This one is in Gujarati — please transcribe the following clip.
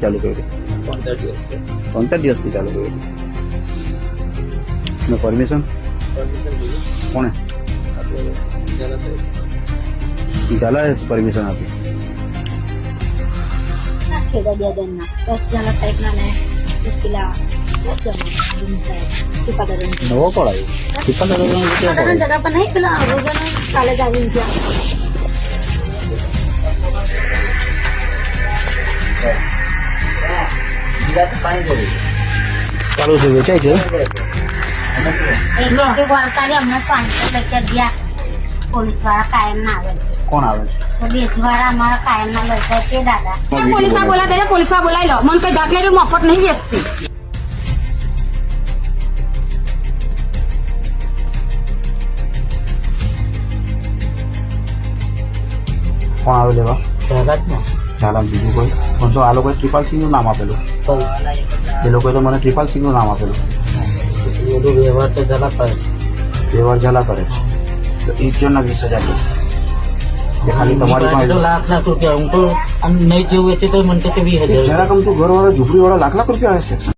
ચાલુ કર્યું? 15 દિવસથી ચાલુ કર્યું. પરમિશન કોણે ઝાલા પરમિશન આપી? નવો કોણ આવ્યો? જગા પર નહીં પેલા કાલે જ આવી ગયા. ચાલુ છે, વેચાય છે. પોલીસ વાળા કાયમ ના આવે. કોણ આવે છે? બેજ વાળા અમારા કાયમ ના લડતા તે દાદા. પોલીસ માં બોલાવી પોલીસ માં બોલાવી લો. મને કઈ દાખલે કે મફત નહીં વેચતી. કોણ આવે લેવા? ઝાલા બીજું કોઈ પણ તો આ લોકોએ ટ્રિપલ સિંગ નું નામ આપેલું. એ લોકોએ તો મને ટ્રિપલ સિંગ નું નામ આપેલું. વ્યવહાર તો ઝાલા કરે. વ્યવહાર ઝાલા કરે છે. તો એ જણના 20,000 એ ખાલી તમારી પાસે લાખ રૂપિયા હું તો નહીં જેવું વેચે તો મને તો 20,000. જરાક આમ તો ઘરવાળા ઝૂંપડી વાળા લાખ રૂપિયા આવે છે.